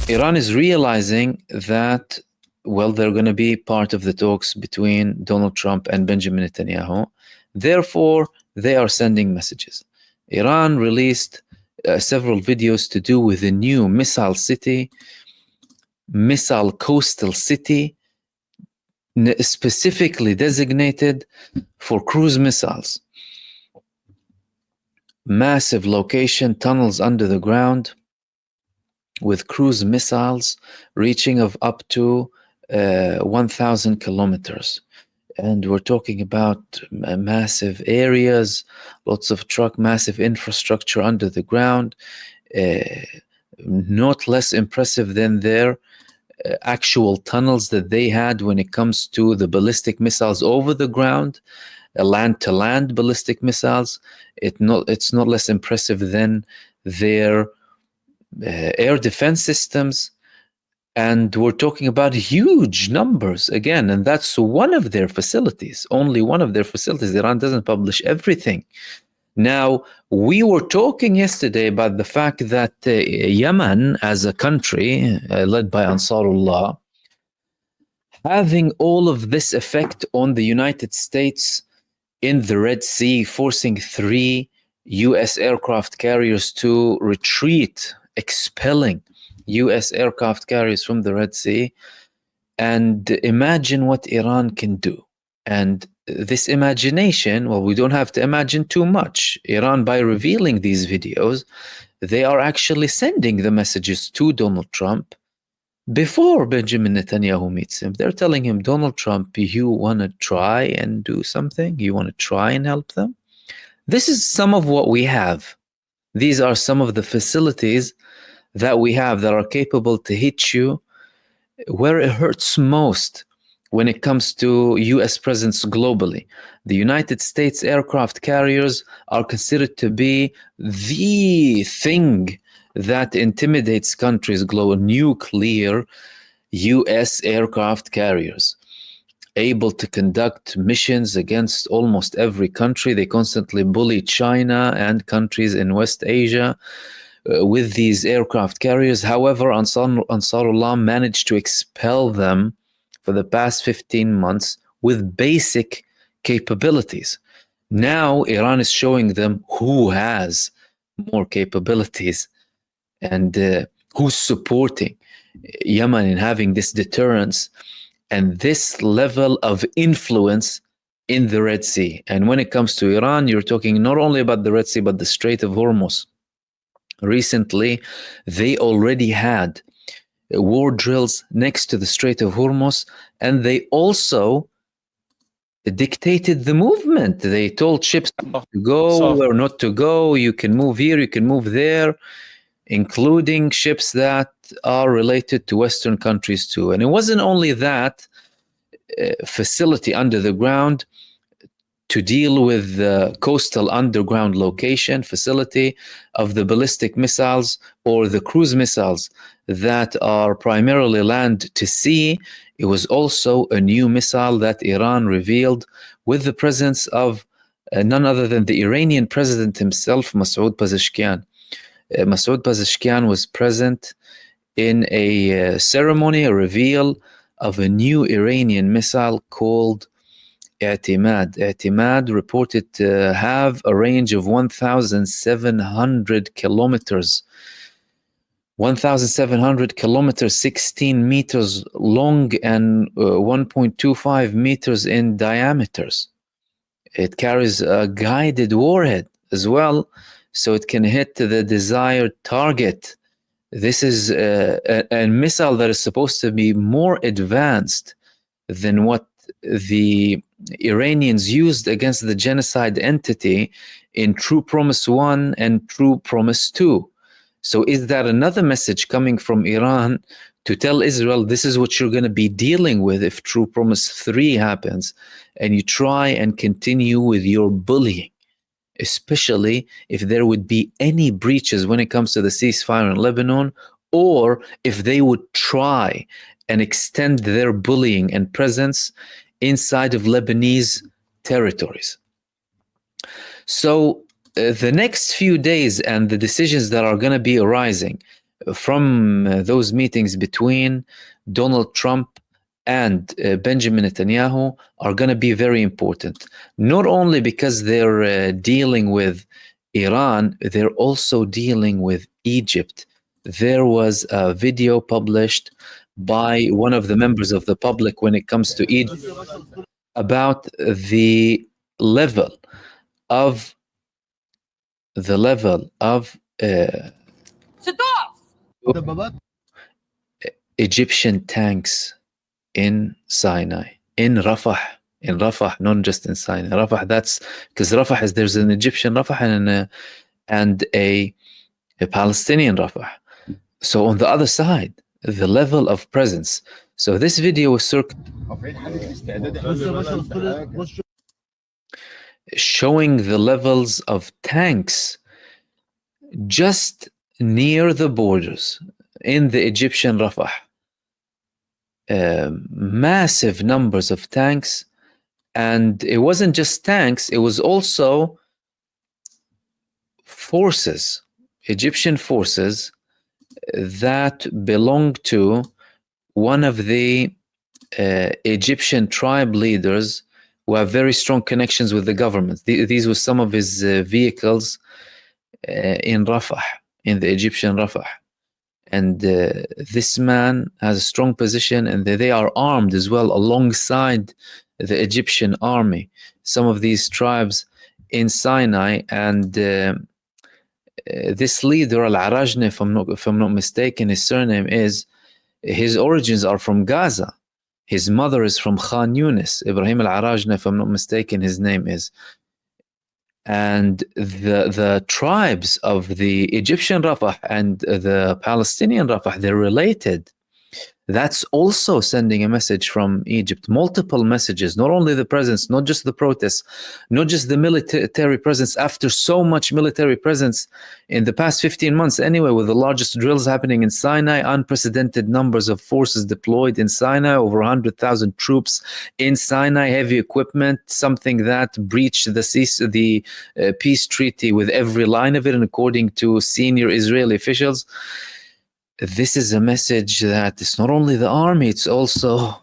Iran is realizing that, well, they're going to be part of the talks between Donald Trump and Benjamin Netanyahu. Therefore, they are sending messages. Iran released several videos to do with the new missile coastal city, specifically designated for cruise missiles. Massive location, tunnels under the ground, with cruise missiles reaching of up to 1,000 kilometers. And we're talking about massive areas, lots of massive infrastructure under the ground, not less impressive than their actual tunnels that they had when it comes to the ballistic missiles over the ground, land-to-land ballistic missiles. It's not less impressive than their air defense systems. And we're talking about huge numbers again, and that's one of their facilities, only one of their facilities. Iran doesn't publish everything. Now, we were talking yesterday about the fact that Yemen as a country led by Ansarullah, having all of this effect on the United States in the Red Sea, forcing 3 US aircraft carriers to retreat, expelling US aircraft carriers from the Red Sea. And imagine what Iran can do. And this imagination, well, we don't have to imagine too much. Iran, by revealing these videos, they are actually sending the messages to Donald Trump before Benjamin Netanyahu meets him. They're telling him, Donald Trump, you want to try and do something? You want to try and help them? This is some of what we have. These are some of the facilities that we have that are capable to hit you where it hurts most when it comes to US presence globally. The United States aircraft carriers are considered to be the thing that intimidates countries global. Nuclear US aircraft carriers, able to conduct missions against almost every country. They constantly bully China and countries in West Asia with these aircraft carriers. However, Ansarullah managed to expel them for the past 15 months with basic capabilities. Now, Iran is showing them who has more capabilities and who's supporting Yemen in having this deterrence and this level of influence in the Red Sea. And when it comes to Iran, you're talking not only about the Red Sea, but the Strait of Hormuz. Recently, they already had war drills next to the Strait of Hormuz, and they also dictated the movement. They told ships to go or not to go. You can move here, you can move there, including ships that are related to Western countries too. And it wasn't only that facility under the ground to deal with the coastal underground location facility of the ballistic missiles or the cruise missiles that are primarily land to sea. It was also a new missile that Iran revealed with the presence of none other than the Iranian president himself, Masoud Pezeshkian. Masoud Pezeshkian was present in a ceremony, a reveal of a new Iranian missile called I'timad, reported to have a range of 1,700 kilometers. 1,700 kilometers, 16 meters long and 1.25 meters in diameters. It carries a guided warhead as well, so it can hit the desired target. This is a missile that is supposed to be more advanced than what the Iranians used against the genocide entity in True Promise 1 and True Promise 2. So is that another message coming from Iran to tell Israel, this is what you're going to be dealing with if True Promise 3 happens and you try and continue with your bullying, especially if there would be any breaches when it comes to the ceasefire in Lebanon, or if they would try and extend their bullying and presence inside of Lebanese territories. So the next few days and the decisions that are going to be arising from those meetings between Donald Trump and Benjamin Netanyahu are going to be very important, not only because they're dealing with Iran, they're also dealing with Egypt. There was a video published by one of the members of the public when it comes to Egypt about the level of Egyptian tanks in Sinai, in Rafah, not just in Sinai. Rafah, that's because Rafah there's an Egyptian Rafah and a Palestinian Rafah. So on the other side, the level of presence. So this video was showing the levels of tanks just near the borders in the Egyptian Rafah. Massive numbers of tanks, and it wasn't just tanks, it was also forces, Egyptian forces that belong to one of the Egyptian tribe leaders who have very strong connections with the government. These were some of his vehicles in Rafah, in the Egyptian Rafah. And this man has a strong position, and they are armed as well alongside the Egyptian army. Some of these tribes in Sinai, and this leader, Al-Arajne, if I'm not mistaken, his surname is, his origins are from Gaza. His mother is from Khan Yunis. Ibrahim Al-Arajne, if I'm not mistaken, his name is. And the tribes of the Egyptian Rafah and the Palestinian Rafah, they're related. That's also sending a message from Egypt, multiple messages, not only the presence, not just the protests, not just the military presence, after so much military presence in the past 15 months anyway, with the largest drills happening in Sinai, unprecedented numbers of forces deployed in Sinai, over 100,000 troops in Sinai, heavy equipment, something that breached the peace treaty with every line of it, and according to senior Israeli officials. This is a message that it's not only the army, it's also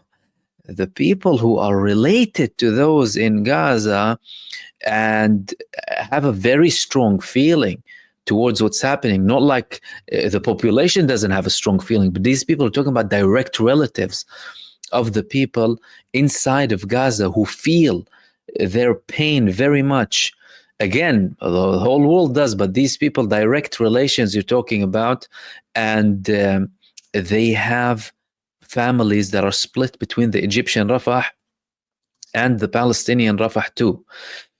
the people who are related to those in Gaza and have a very strong feeling towards what's happening. Not like the population doesn't have a strong feeling, but these people are talking about direct relatives of the people inside of Gaza who feel their pain very much. Again, the whole world does, but these people, direct relations you're talking about, and they have families that are split between the Egyptian Rafah and the Palestinian Rafah too.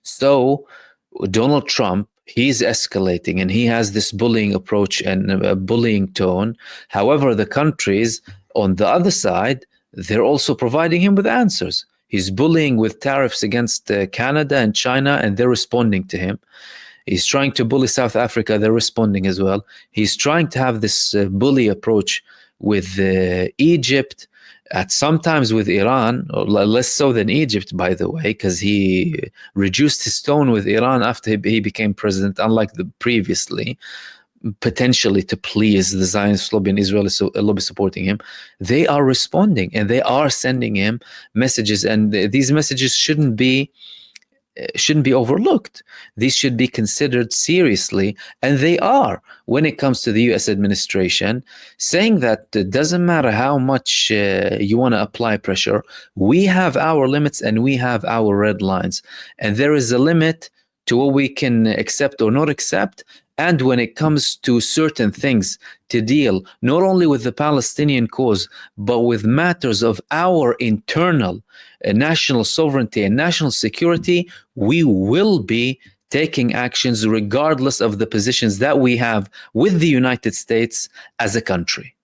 So Donald Trump, he's escalating, and he has this bullying approach and a bullying tone. However, the countries on the other side, they're also providing him with answers. He's bullying with tariffs against Canada and China, and they're responding to him. He's trying to bully South Africa, they're responding as well. He's trying to have this bully approach with Egypt, sometimes with Iran, or less so than Egypt, by the way, because he reduced his tone with Iran after he became president, unlike the previously, potentially to please the Zionist lobby and Israeli lobby supporting him. They are responding, and they are sending him messages, and these messages shouldn't be overlooked. These should be considered seriously, and they are, when it comes to the US administration, saying that it doesn't matter how much you want to apply pressure, we have our limits and we have our red lines, and there is a limit to what we can accept or not accept. And when it comes to certain things to deal not only with the Palestinian cause, but with matters of our internal national sovereignty and national security, we will be taking actions regardless of the positions that we have with the United States as a country.